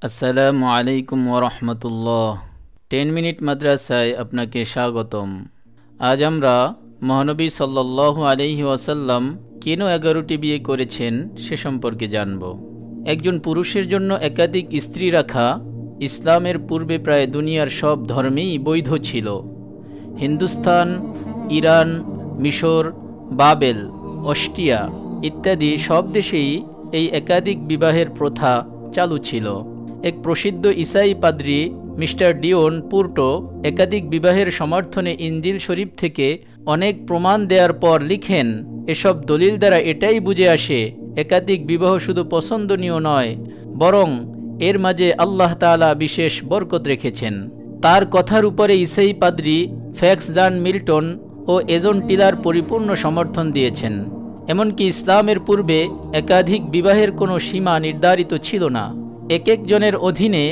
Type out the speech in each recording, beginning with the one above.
আসসালামু আলাইকুম ওরহমতুল্লাহ। 10 মিনিট মাদ্রাসায় আপনাকে স্বাগতম। আজ আমরা মহানবী সাল্লাল্লাহু আলাইহি ওয়াসাল্লাম কেন 11টি বিয়ে করেছেন সে সম্পর্কে জানব। একজন পুরুষের জন্য একাধিক স্ত্রী রাখা ইসলামের পূর্বে প্রায় দুনিয়ার সব ধর্মেই বৈধ ছিল। হিন্দুস্তান, ইরান, মিশর, বাবেল, অস্ট্রিয়া ইত্যাদি সব দেশেই এই একাধিক বিবাহের প্রথা চালু ছিল। এক প্রসিদ্ধ ইসাই পাদ্রী মিস্টার ডিওন পুর্টো একাধিক বিবাহের সমর্থনে ইনজিল শরীফ থেকে অনেক প্রমাণ দেওয়ার পর লিখেন, এসব দলিল দ্বারা এটাই বুঝে আসে একাধিক বিবাহ শুধু পছন্দনীয় নয়, বরং এর মাঝে আল্লাহ তাআলা বিশেষ বরকত রেখেছেন। তার কথার উপরে ইসাই পাদ্রী ফ্যাক্স জন মিল্টন ও এজন টিলার পরিপূর্ণ সমর্থন দিয়েছেন। এমনকি ইসলামের পূর্বে একাধিক বিবাহের কোনো সীমা নির্ধারিত ছিল না। এক একজনের অধীনে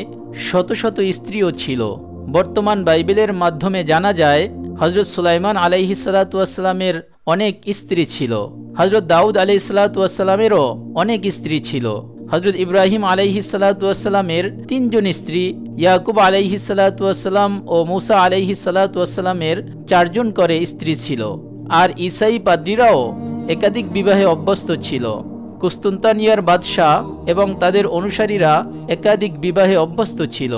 শত শত স্ত্রীও ছিল। বর্তমান বাইবেলের মাধ্যমে জানা যায় হযরত সুলাইমান আলাইহিসসালাতু ওয়াসসালামের অনেক স্ত্রী ছিল। হযরত দাউদ আলাইহিসসালাতু ওয়াসসালামেরও অনেক স্ত্রী ছিল। হযরত ইব্রাহিম আলাইহিসসালাতু ওয়াসসালামের 3 জন স্ত্রী, ইয়াকুব আলাইহিসসালাতু ওয়াসসালাম ও মূসা আলাইহিসসালাতু ওয়াসসালামের 4 জন করে স্ত্রী ছিল। আর ঈসাই পাদ্রীরাও একাধিক বিবাহে অভ্যস্ত ছিল। কুস্তুনতানিয়ার বাদশাহ এবং তাদের অনুসারীরা একাধিক বিবাহে অভ্যস্ত ছিল।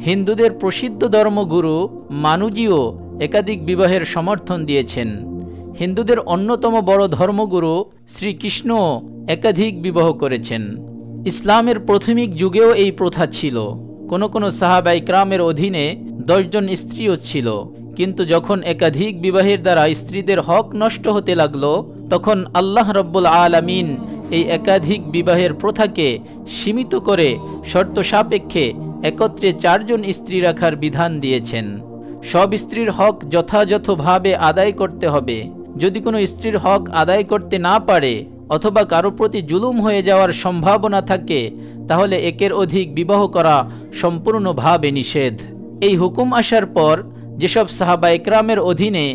হিন্দুদের প্রসিদ্ধ ধর্মগুরু মানুজিও একাধিক বিবাহের সমর্থন দিয়েছেন। হিন্দুদের অন্যতম বড় ধর্মগুরু শ্রীকৃষ্ণ একাধিক বিবাহ করেছেন। ইসলামের প্রাথমিক যুগেও এই প্রথা ছিল। কোনো কোনো সাহাবা ইকরামের অধীনে 10 জন স্ত্রীও ছিল। কিন্তু যখন একাধিক বিবাহের দ্বারা স্ত্রীদের হক নষ্ট হতে লাগলো, তখন আল্লাহ রাব্বুল আলামিন এই একাধিক বিবাহের প্রথাকে সীমিত করে শর্ত সাপেক্ষে একত্রে 4 জন স্ত্রী রাখার বিধান দিয়েছেন। সব স্ত্রীর হক যথাযথভাবে আদায় করতে হবে। যদি কোনো স্ত্রীর হক আদায় করতে না পারে অথবা কারো প্রতি জুলুম হয়ে যাওয়ার সম্ভাবনা থাকে, তাহলে একের অধিক বিবাহ করা সম্পূর্ণভাবে নিষেধ। এই হুকুম আসার পর যেসব সাহাবা ইকরামের অধীনে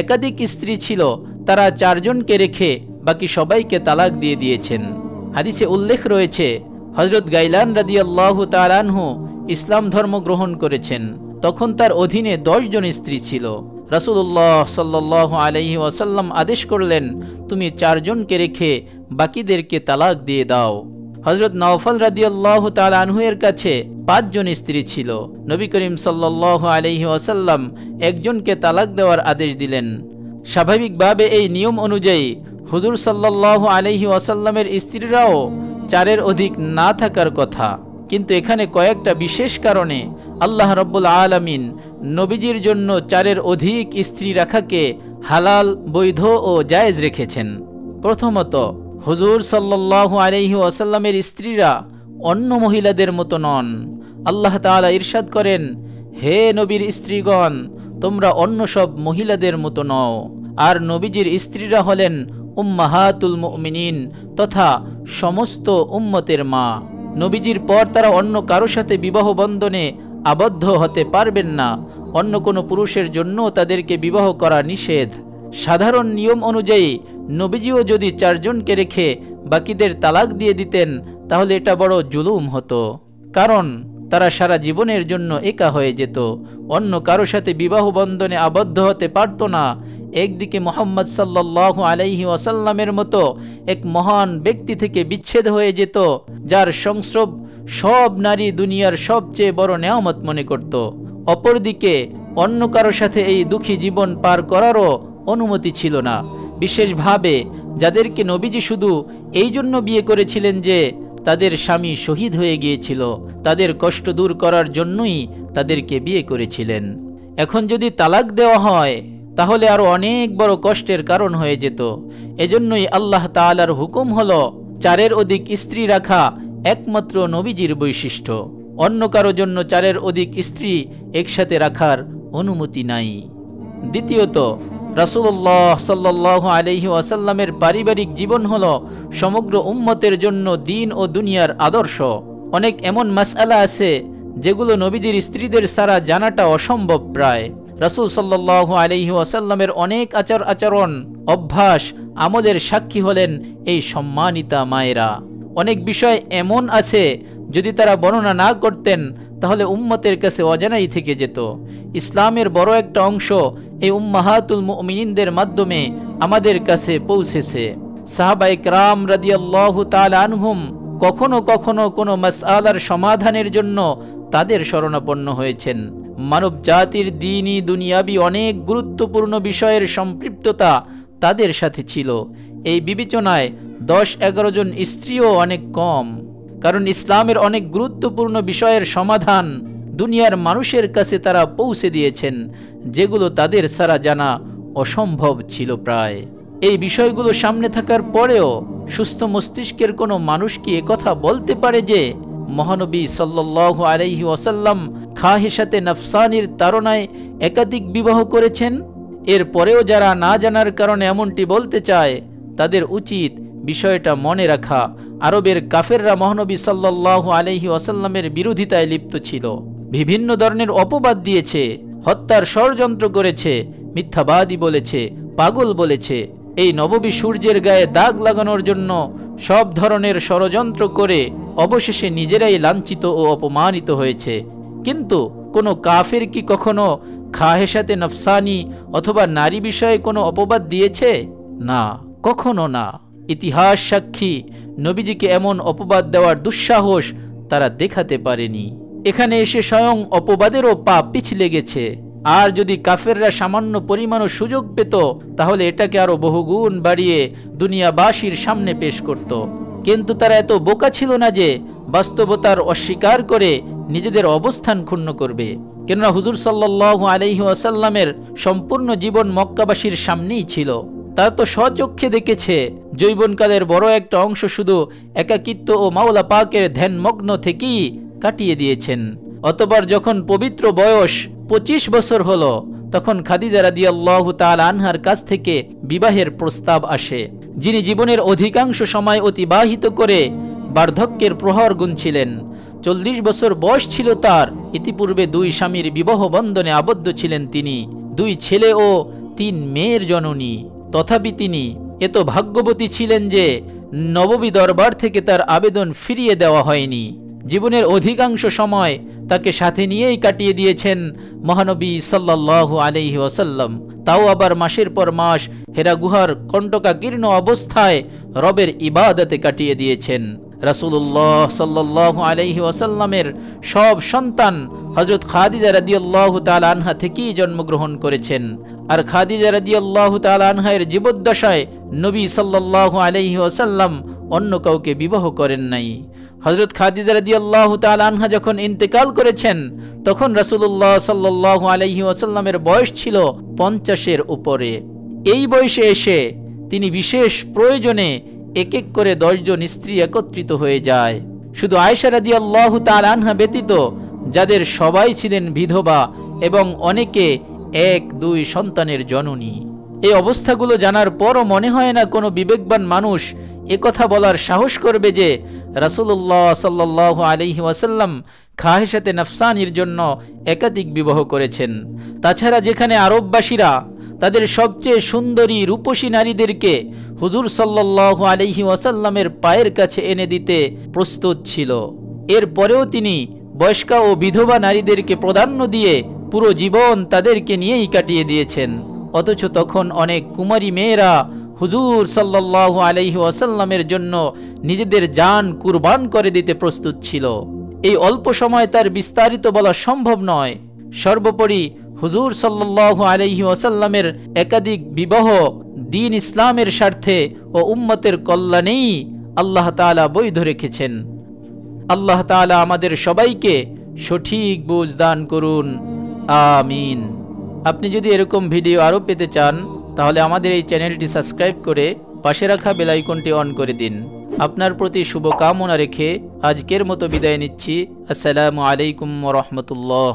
একাধিক স্ত্রী ছিল, তারা 4 জনকে রেখে বাকি সবাইকে তালাক দিয়ে দিয়েছেন। হাদিসে উল্লেখ রয়েছে হযরত গাইলান রাদিয়াল্লাহু তাআলা আনহু ইসলাম ধর্ম গ্রহণ করেছেন। তখন তার অধীনে 10 জন স্ত্রী ছিল। রাসূলুল্লাহ সাল্লাল্লাহু আলাইহি ওয়াসাল্লাম আদেশ করলেন, তুমি 4 জনকে রেখে বাকিদেরকে তালাক দিয়ে দাও। হযরত নওফল রাদিয়াল্লাহু তাআলা আনহু এর কাছে 5 জন স্ত্রী ছিল। নবী করিম সাল্লাল্লাহু আলাইহি ওয়াসাল্লাম একজনকে তালাক দেওয়ার আদেশ দিলেন। স্বাভাবিকভাবে এই নিয়ম অনুযায়ী হুজুর সাল্লাল্লাহু আলাইহি ওয়াসাল্লামের স্ত্রীরাও 4-এর অধিক না থাকার কথা। কিন্তু এখানে কয়েকটা বিশেষ কারণে আল্লাহ রাব্বুল আলামিন নবীজির জন্য 4-এর অধিক স্ত্রী রাখাকে হালাল, বৈধ ও জায়েজ রেখেছেন। প্রথমত, হুজুর সাল্লাল্লাহু আলাইহি ওয়াসাল্লামের স্ত্রীরা অন্য মহিলাদের মতো নন। আল্লাহ তাআলা ইরশাদ করেন, হে নবীর স্ত্রীগণ, তোমরা অন্য সব মহিলাদের মতো নও। আর নবীজির স্ত্রীরা হলেন উম্মাহাতুল মুমিনিন তথা সমস্ত উম্মতের মা। নবীজির পর তারা অন্য কারো সাথে বিবাহ বন্ধনে আবদ্ধ হতে পারবেন না। অন্য কোনো পুরুষের জন্য তাদেরকে বিবাহ করা নিষেধ। সাধারণ নিয়ম অনুযায়ী নবীজিও যদি 4 জনকে রেখে বাকিদের তালাক দিয়ে দিতেন, তাহলে এটা বড় জুলুম হতো। কারণ তারা সারা জীবনের জন্য একা হয়ে যেত, অন্য কারো সাথে বিবাহ বন্ধনে আবদ্ধ হতে পারত না। একদিকে মুহাম্মদ সাল্লাল্লাহু আলাইহি ওয়াসাল্লামের মতো এক মহান ব্যক্তি থেকে বিচ্ছেদ হয়ে যেত, যার সংস্রব সব নারী দুনিয়ার সবচেয়ে বড় নেয়ামত মনে করত। অপরদিকে অন্য কারো সাথে এই দুঃখী জীবন পার করারও অনুমতি ছিল না। বিশেষভাবে যাদেরকে নবীজি শুধু এই জন্য বিয়ে করেছিলেন যে তাদের স্বামী শহীদ হয়ে গিয়েছিল, তাদের কষ্ট দূর করার জন্যই তাদেরকে বিয়ে করেছিলেন। এখন যদি তালাক দেওয়া হয়, তাহলে আরো অনেক বড় কষ্টের কারণ হয়ে যেত। এজন্যই আল্লাহ তাআলার হুকুম হলো 4-এর অধিক স্ত্রী রাখা একমাত্র নবীজির বৈশিষ্ট্য। অন্য কারো জন্য 4-এর অধিক স্ত্রী একসাথে রাখার অনুমতি নাই। দ্বিতীয়ত, রাসূলুল্লাহ সাল্লাল্লাহু আলাইহি ওয়াসাল্লামের পারিবারিক জীবন হলো সমগ্র উম্মতের জন্য দ্বীন ও দুনিয়ার আদর্শ। অনেক এমন মাসআলা আছে যেগুলো নবীজির স্ত্রীদের ছাড়া জানাটা অসম্ভব প্রায়। রাসূল সাল্লাল্লাহু আলাইহি ওয়াসাল্লামের অনেক আচার আচরণ, অভ্যাস, আমলের সাক্ষী হলেন এই সম্মানিতা মায়েরা। অনেক বিষয় এমন আছে যদি তারা বর্ণনা না করতেন তাহলে উম্মতের কাছে অজানাই থেকে যেত। ইসলামের বড় একটা অংশ এই উম্মাহাতুল মুমিনিনদের মাধ্যমে আমাদের কাছে পৌঁছেছে। সাহাবায়ে কেরাম রাদিয়াল্লাহু তাআলা আনহুম কখনো কখনো কোনো মাসআলার সমাধানের জন্য তাদের শরণাপন্ন হয়েছেন। মানব জাতির দ্বীনি দুনিয়াবি অনেক গুরুত্বপূর্ণ বিষয়ের সম্পৃক্ততা তাদের সাথে ছিল। এই বিবেচনায় 10-11 জন স্ত্রীও অনেক কম, কারণ ইসলামের অনেক গুরুত্বপূর্ণ বিষয়ের সমাধান দুনিয়ার মানুষের কাছে তারা পৌঁছে দিয়েছেন, যেগুলো তাদের ছাড়া জানা অসম্ভব ছিল প্রায়। এই বিষয়গুলো সামনে থাকার পরেও সুস্থ মস্তিষ্কের কোনো মানুষ কি একথা বলতে পারে যে মহানবী সাল্লাল্লাহু আলাইহি ওয়াসাল্লাম খাহিশাতে নফসানির তাড়নায় একাধিক বিবাহ করেছেন? এরপরেও যারা না জানার কারণে এমনটি বলতে চায়, তাদের উচিত বিষয়টা মনে রাখা আরবের কাফেররা মহানবী সাল্লাল্লাহু আলাইহি ওয়াসাল্লামের বিরোধিতায় লিপ্ত ছিল, বিভিন্ন ধরনের অপবাদ দিয়েছে, হত্যার ষড়যন্ত্র করেছে, মিথ্যাবাদী বলেছে, পাগল বলেছে। এই নববী সূর্যের গায়ে দাগ লাগানোর জন্য সব ধরনের ষড়যন্ত্র করে অবশেষে নিজেরাই লাঞ্ছিত ও অপমানিত হয়েছে। কিন্তু কোনো কাফের কি কখনো খাহেশাতে নফসানি অথবা নারী বিষয়ে কোনো অপবাদ দিয়েছে? না, কখনো না। ইতিহাস সাক্ষী নবীজিকে এমন অপবাদ দেওয়ার দুঃসাহস তারা দেখাতে পারেনি। এখানে এসে স্বয়ং অপবাদেরও পা পিছলে গেছে। আর যদি কাফেররা সামান্য পরিমাণও সুযোগ পেত, তাহলে এটাকে আরো বহুগুণ বাড়িয়ে দুনিয়াবাসীর সামনে পেশ করত। কিন্তু তারা এত বোকা ছিল না যে বাস্তবতার অস্বীকার করে নিজেদের অবস্থান ক্ষুণ্ণ করবে। কেননা হুজুর সাল্লাল্লাহু আলাইহি ওয়াসাল্লামের সম্পূর্ণ জীবন মক্কাবাসীর সামনেই ছিল। তারা তো স্বচক্ষে দেখেছে যৌবনকালের বড় একটা অংশ শুধু একাকিত্ব ও মাওলা পাকের ধ্যানমগ্ন থেকেই কাটিয়ে দিয়েছেন। অতঃপর যখন পবিত্র বয়স 25 বছর হলো, তখন খাদিজা রাদিয়াল্লাহু তাআলা আনহার কাছ থেকে বিবাহের প্রস্তাব আসে। যিনি জীবনের অধিকাংশ সময় অতিবাহিত করে বার্ধক্যের প্রহর গুনছিলেন। 40 বছর বয়স ছিল তার। ইতিপূর্বে 2 স্বামীর বিবাহ বন্ধনে আবদ্ধ ছিলেন তিনি। 2 ছেলে ও 3 মেয়ের জননী। তথাপি তিনি এত ভাগ্যবতী ছিলেন যে নববী দরবার থেকে তার আবেদন ফিরিয়ে দেওয়া হয়নি। জীবনের অধিকাংশ সময় তাকে সাথে নিয়েই কাটিয়ে দিয়েছেন মহানবী সাল্লাল্লাহু আলাইহি ওয়াসাল্লাম। তাও আবার মাসের পর মাস হেরা গুহার কণ্টকাকীর্ণ অবস্থায় রবের ইবাদতে কাটিয়ে দিয়েছেন। রাসূলুল্লাহ সাল্লাল্লাহু আলাইহি ওয়াসাল্লামের সব সন্তান হযরত খাদিজা রাদিয়াল্লাহু তাআলা আনহা থেকেই জন্মগ্রহণ করেছেন। আর খাদিজা রাদিয়াল্লাহু তাআলা আনহার জীবদ্দশায় নবী সাল্লাল্লাহু আলাইহি ওয়াসাল্লাম অন্য কাউকে বিবাহ করেন নাই। হযরত খাদিজা রাদিয়াল্লাহু তাআলা আনহা যখন ইন্তেকাল করেছেন, তখন রাসূলুল্লাহ সাল্লাল্লাহু আলাইহি ওয়াসাল্লামের বয়স ছিল 50-এর উপরে। এই বয়সে এসে তিনি বিশেষ প্রয়োজনে এক এক করে 10 জন স্ত্রী একত্রিত হয়ে যায়। শুধু আয়েশা রাদিয়াল্লাহু তাআলা আনহা ব্যতীত যাদের সবাই ছিলেন বিধবা এবং অনেকে 1-2 সন্তানের জননী। এই অবস্থাগুলো জানার পরও মনে হয় না কোনো বিবেকবান মানুষ একথা বলার সাহস করবে যে রাসূলুল্লাহ সাল্লাল্লাহু আলাইহি ওয়াসাল্লাম খাহিশাতে নফসানির জন্য একাধিক বিবাহ করেছেন। তাছাড়া যেখানে আরববাসীরা তাদের সবচেয়ে সুন্দরী রূপসী নারীদেরকে হুজুর সাল্লাল্লাহু আলাইহি ওয়াসাল্লামের পায়ের কাছে এনে দিতে প্রস্তুত ছিল, এরপরেও তিনি বয়স্কা ও বিধবা নারীদেরকে প্রাধান্য দিয়ে পুরো জীবন তাদেরকে নিয়েই কাটিয়ে দিয়েছেন। অথচ তখন অনেক কুমারী মেয়েরা হুজুর সাল্লাল্লাহু আলাইহি ওয়াসাল্লামের জন্য নিজেদের জান কুরবান করে দিতে প্রস্তুত ছিল। এই অল্প সময় তার বিস্তারিত বলা সম্ভব নয়। সর্বোপরি হুজুর সাল্লাল্লাহু আলাইহি ওয়াসাল্লামের একাধিক বিবাহ দ্বীন ইসলামের স্বার্থে ও উম্মতের কল্যাণেই আল্লাহ তাআলা বৈধ রেখেছেন। আল্লাহ তাআলা আমাদের সবাইকে সঠিক বুঝ দান করুন, আমিন। আপনি যদি এরকম ভিডিও আরও পেতে চান, তাহলে আমাদের এই চ্যানেলটি সাবস্ক্রাইব করে পাশে রাখা বেল আইকনটি অন করে দিন। আপনার প্রতি শুভকামনা রেখে আজকের মতো বিদায় নিচ্ছি। আসসালামু আলাইকুম ওয়া রাহমাতুল্লাহ।